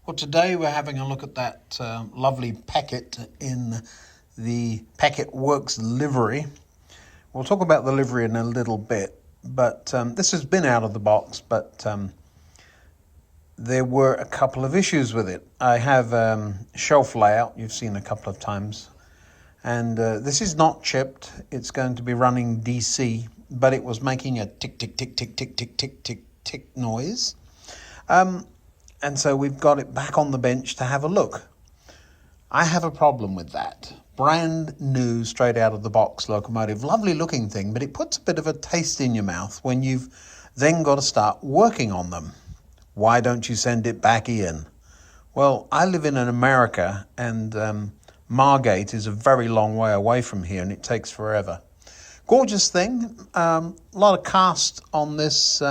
Well, today we're having a look at that lovely Peckett in the Peckett Works livery. We'll talk about the livery in a little bit, but this has been out of the box, but there were a couple of issues with it. I have shelf layout, you've seen a couple of times, and this is not chipped. It's going to be running DC, but it was making a tick, tick, tick, tick, tick, tick, tick, tick, tick noise. And so we've got it back on the bench to have a look. I have a problem with that. Brand new, straight out of the box locomotive. Lovely looking thing, but it puts a bit of a taste in your mouth when you've then got to start working on them. Why don't you send it back in? Well, I live in America, and Margate is a very long way away from here, and it takes forever. Gorgeous thing. A lot of cast on this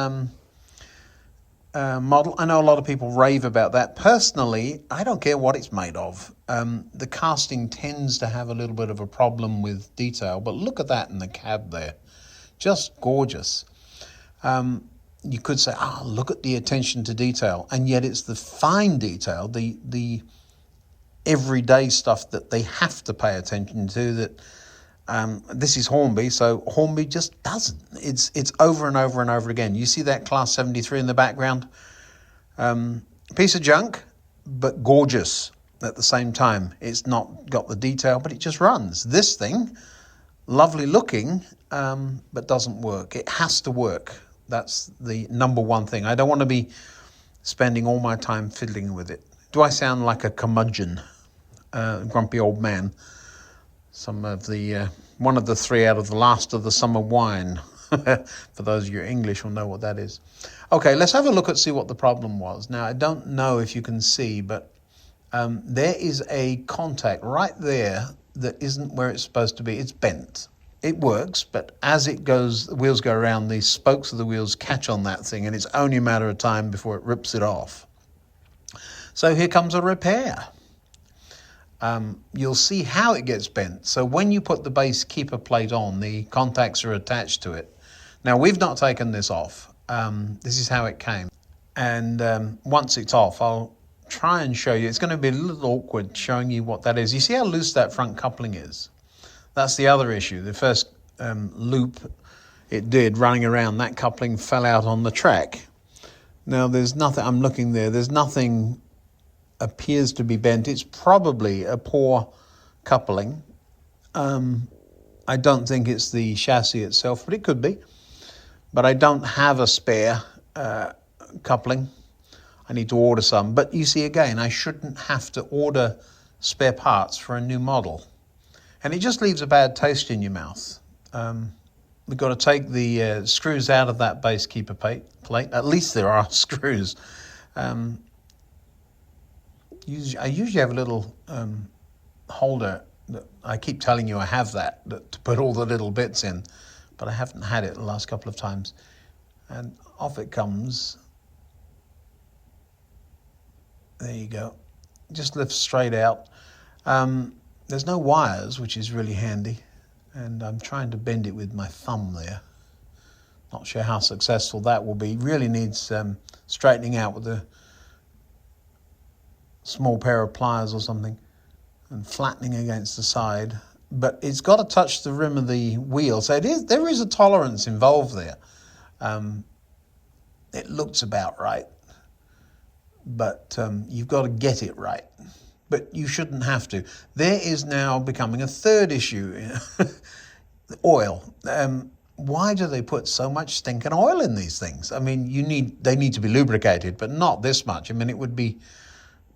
model. I know a lot of people rave about that. Personally, I don't care what it's made of. The casting tends to have a little bit of a problem with detail, but look at that in the cab there. Just gorgeous. You could say, look at the attention to detail, and yet it's the fine detail, the everyday stuff that they have to pay attention to that this is Hornby, so Hornby just doesn't. It's over and over and over again. You see that Class 73 in the background? Piece of junk, but gorgeous at the same time. It's not got the detail, but it just runs. This thing, lovely looking, but doesn't work. It has to work. That's the number one thing. I don't want to be spending all my time fiddling with it. Do I sound like a curmudgeon, grumpy old man? Some of the one of the three out of the last of the summer wine. For those of you English will know what that is. Okay, let's have a look at see what the problem was. Now, I don't know if you can see, but there is a contact right there that isn't where it's supposed to be. It's bent. It works, but as it goes, the wheels go around, the spokes of the wheels catch on that thing, and it's only a matter of time before it rips it off. So here comes a repair. You'll see how it gets bent. So when you put the base keeper plate on, the contacts are attached to it. Now, we've not taken this off. This is how it came. And once it's off, I'll try and show you. It's going to be a little awkward showing you what that is. You see how loose that front coupling is? That's the other issue. The first loop it did running around, that coupling fell out on the track. Now, there's nothing, I'm looking there, there's nothing appears to be bent. It's probably a poor coupling. I don't think it's the chassis itself, but it could be. But I don't have a spare coupling. I need to order some. But you see, again, I shouldn't have to order spare parts for a new model. And it just leaves a bad taste in your mouth. We've got to take the screws out of that base keeper plate. At least there are screws. I usually have a little holder. That I keep telling you I have that to put all the little bits in, but I haven't had it the last couple of times. And off it comes. There you go. Just lifts straight out. There's no wires, which is really handy. And I'm trying to bend it with my thumb there. Not sure how successful that will be. Really needs straightening out with a small pair of pliers or something and flattening against the side. But it's got to touch the rim of the wheel. So there is a tolerance involved there. It looks about right. But you've got to get it right. But you shouldn't have to. There is now becoming a third issue. Oil. Why do they put so much stinking oil in these things? I mean, they need to be lubricated, but not this much. I mean,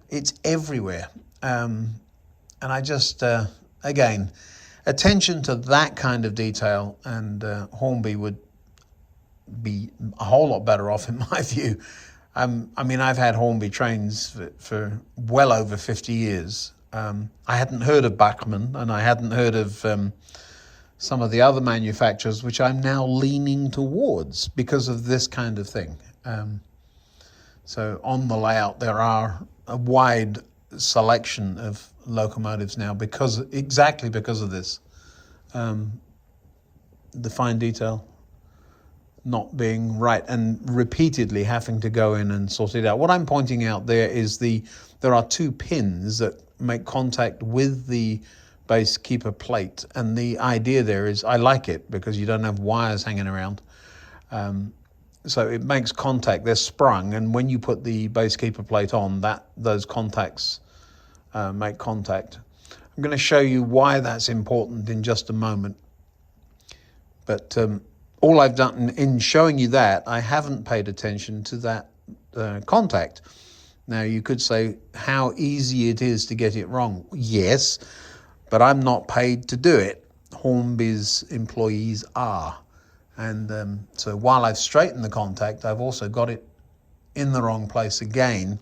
it's everywhere. And I just, again, attention to that kind of detail, and Hornby would be a whole lot better off in my view. I mean, I've had Hornby trains for well over 50 years. I hadn't heard of Bachman, and I hadn't heard of some of the other manufacturers, which I'm now leaning towards because of this kind of thing. So on the layout, there are a wide selection of locomotives now exactly because of this. The fine detail, not being right and repeatedly having to go in and sort it out. What I'm pointing out there is there are 2 pins that make contact with the base keeper plate, and the idea there is, I like it because you don't have wires hanging around. So it makes contact, they're sprung, and when you put the base keeper plate on, those contacts make contact. I'm going to show you why that's important in just a moment. But all I've done in showing you that, I haven't paid attention to that contact. Now you could say how easy it is to get it wrong. Yes, but I'm not paid to do it. Hornby's employees are. And so while I've straightened the contact, I've also got it in the wrong place again.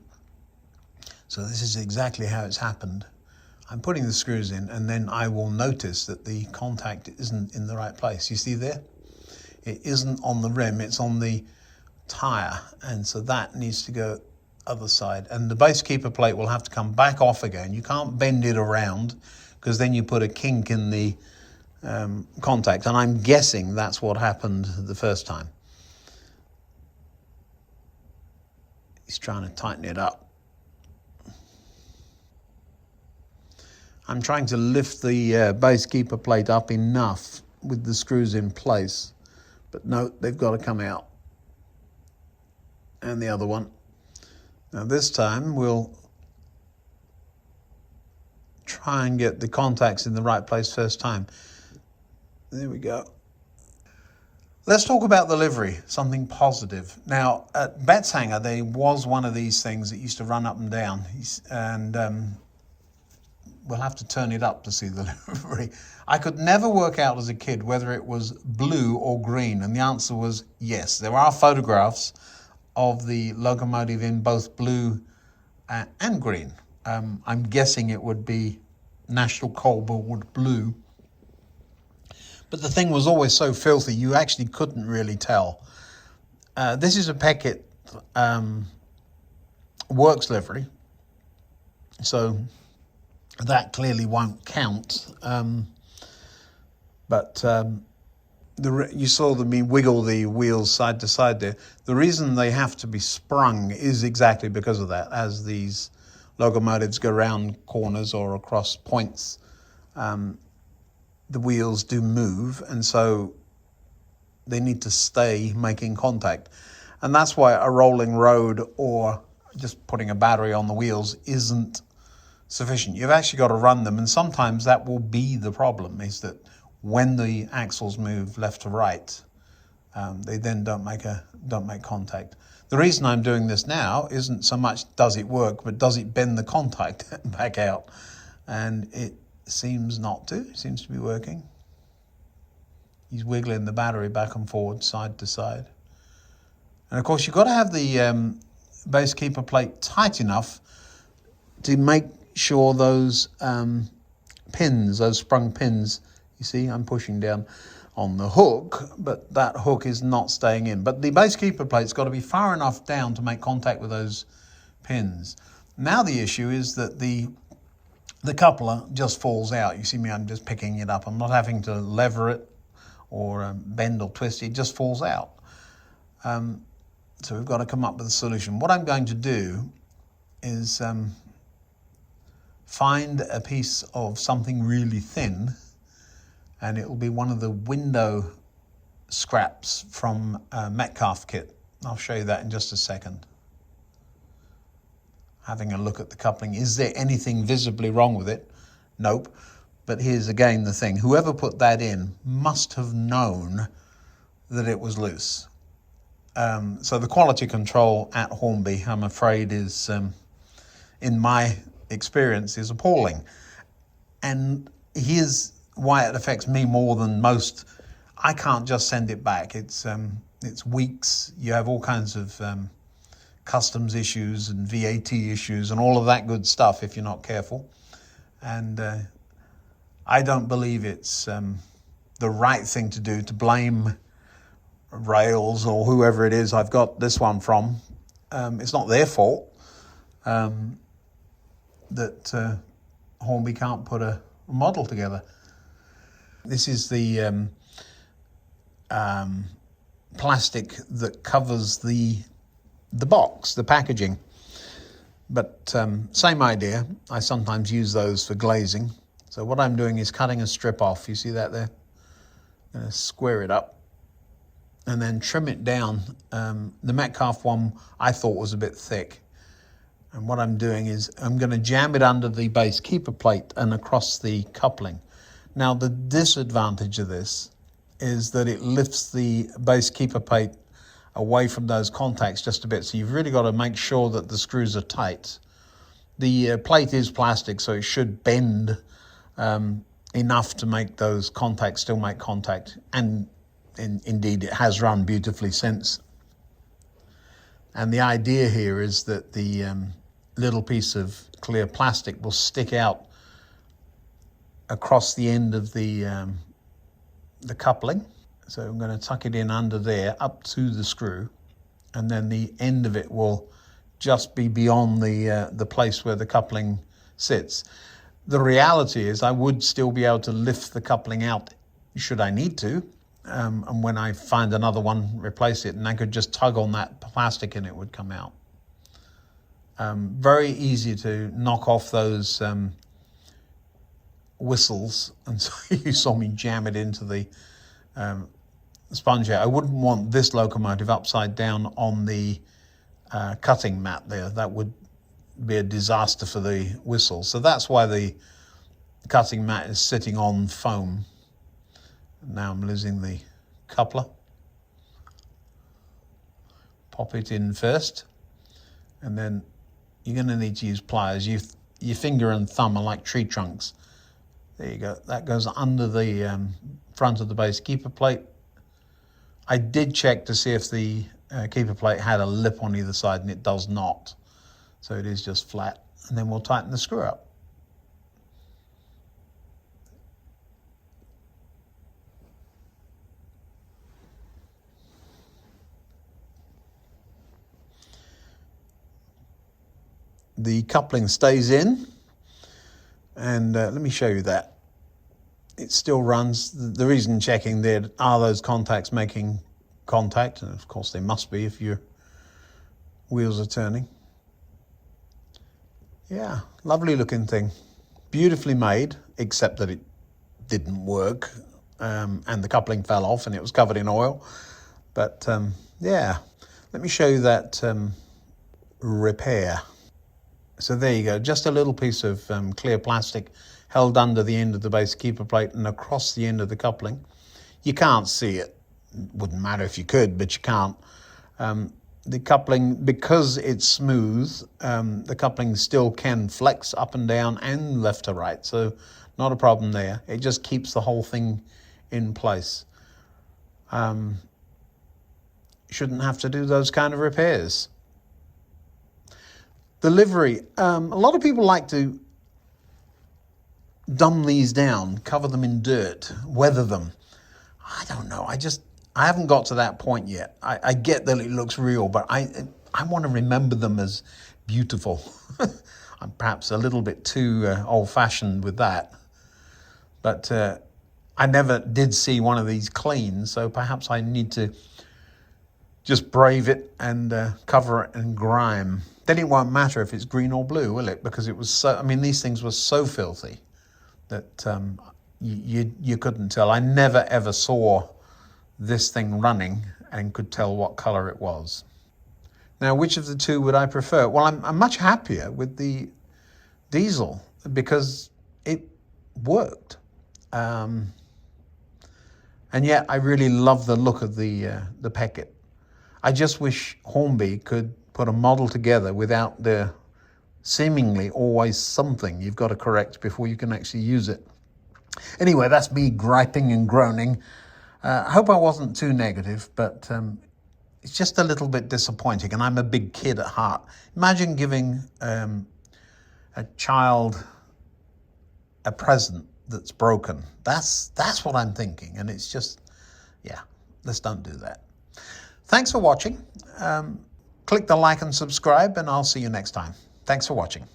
So this is exactly how it's happened. I'm putting the screws in, and then I will notice that the contact isn't in the right place. You see there? It isn't on the rim, it's on the tire. And so that needs to go other side. And the base keeper plate will have to come back off again. You can't bend it around because then you put a kink in the contact. And I'm guessing that's what happened the first time. He's trying to tighten it up. I'm trying to lift the base keeper plate up enough with the screws in place, but no, they've got to come out. And the other one. Now this time we'll try and get the contacts in the right place first time. There we go. Let's talk about the livery, something positive. Now at Betteshanger there was one of these things that used to run up and down, and we'll have to turn it up to see the livery. I could never work out as a kid whether it was blue or green, and the answer was yes. There are photographs of the locomotive in both blue and green. I'm guessing it would be National Coalboard blue. But the thing was always so filthy, you actually couldn't really tell. This is a Peckett works livery, so that clearly won't count. You saw me wiggle the wheels side to side there. The reason they have to be sprung is exactly because of that. As these locomotives go round corners or across points, the wheels do move, and so they need to stay making contact. And that's why a rolling road or just putting a battery on the wheels isn't sufficient. You've actually got to run them, and sometimes that will be the problem, is that when the axles move left to right, they then don't make contact. The reason I'm doing this now isn't so much does it work, but does it bend the contact back out? And it seems not to. It seems to be working. He's wiggling the battery back and forward, side to side. And of course, you've got to have the base keeper plate tight enough to make sure those pins, those sprung pins, you see, I'm pushing down on the hook, but that hook is not staying in. But the base keeper plate's got to be far enough down to make contact with those pins. Now the issue is that the coupler just falls out. You see me, I'm just picking it up. I'm not having to lever it or bend or twist. It just falls out. So we've got to come up with a solution. What I'm going to do is find a piece of something really thin, and it will be one of the window scraps from a Metcalf kit. I'll show you that in just a second. Having a look at the coupling. Is there anything visibly wrong with it? Nope. But here's again the thing. Whoever put that in must have known that it was loose. So the quality control at Hornby, I'm afraid, is, in my experience, is appalling. And here's why it affects me more than most. I can't just send it back. It's weeks. You have all kinds of customs issues and VAT issues and all of that good stuff if you're not careful. And I don't believe it's the right thing to do to blame Rails or whoever it is I've got this one from. It's not their fault that Hornby can't put a model together. This is the plastic that covers the box, the packaging. But same idea. I sometimes use those for glazing. So what I'm doing is cutting a strip off. You see that there? I'm going to square it up and then trim it down. The Metcalf one I thought was a bit thick. And what I'm doing is I'm going to jam it under the base keeper plate and across the coupling. Now the disadvantage of this is that it lifts the base keeper plate away from those contacts just a bit. So you've really got to make sure that the screws are tight. The plate is plastic, so it should bend enough to make those contacts still make contact. And indeed, it has run beautifully since. And the idea here is that the little piece of clear plastic will stick out across the end of the coupling. So I'm going to tuck it in under there up to the screw, and then the end of it will just be beyond the place where the coupling sits. The reality is I would still be able to lift the coupling out should I need to, and when I find another one, replace it, and I could just tug on that plastic and it would come out. Very easy to knock off those whistles, and so you saw me jam it into the sponge here. I wouldn't want this locomotive upside down on the cutting mat there. That would be a disaster for the whistle. So that's why the cutting mat is sitting on foam. Now I'm losing the coupler. Pop it in first, and then you're going to need to use pliers. Your finger and thumb are like tree trunks. There you go. That goes under the front of the base keeper plate. I did check to see if the keeper plate had a lip on either side, and it does not. So it is just flat. And then we'll tighten the screw up. The coupling stays in, and let me show you that. It still runs. The reason checking there, are those contacts making contact? And of course they must be if your wheels are turning. Yeah, lovely looking thing. Beautifully made, except that it didn't work, and the coupling fell off and it was covered in oil. But yeah, let me show you that repair. So there you go, just a little piece of clear plastic held under the end of the base keeper plate and across the end of the coupling. You can't see it. Wouldn't matter if you could, but you can't. The coupling, because it's smooth, the coupling still can flex up and down and left to right, so not a problem there. It just keeps the whole thing in place. Shouldn't have to do those kind of repairs. The livery, a lot of people like to dumb these down, cover them in dirt, weather them. I don't know, I haven't got to that point yet. I get that it looks real, but I want to remember them as beautiful. I'm perhaps a little bit too old-fashioned with that. But I never did see one of these clean, so perhaps I need to just brave it and cover it in grime. Then it won't matter if it's green or blue, will it? Because it was so, I mean, these things were so filthy that you couldn't tell. I never ever saw this thing running and could tell what color it was. Now, which of the two would I prefer? Well, I'm much happier with the diesel because it worked. And yet I really love the look of the Peckett. I just wish Hornby could put a model together without the seemingly always something you've got to correct before you can actually use it. Anyway, that's me griping and groaning. I hope I wasn't too negative, but it's just a little bit disappointing, and I'm a big kid at heart. Imagine giving a child a present that's broken. That's what I'm thinking, and it's just, yeah, let's don't do that. Thanks for watching. Click the like and subscribe, and I'll see you next time. Thanks for watching.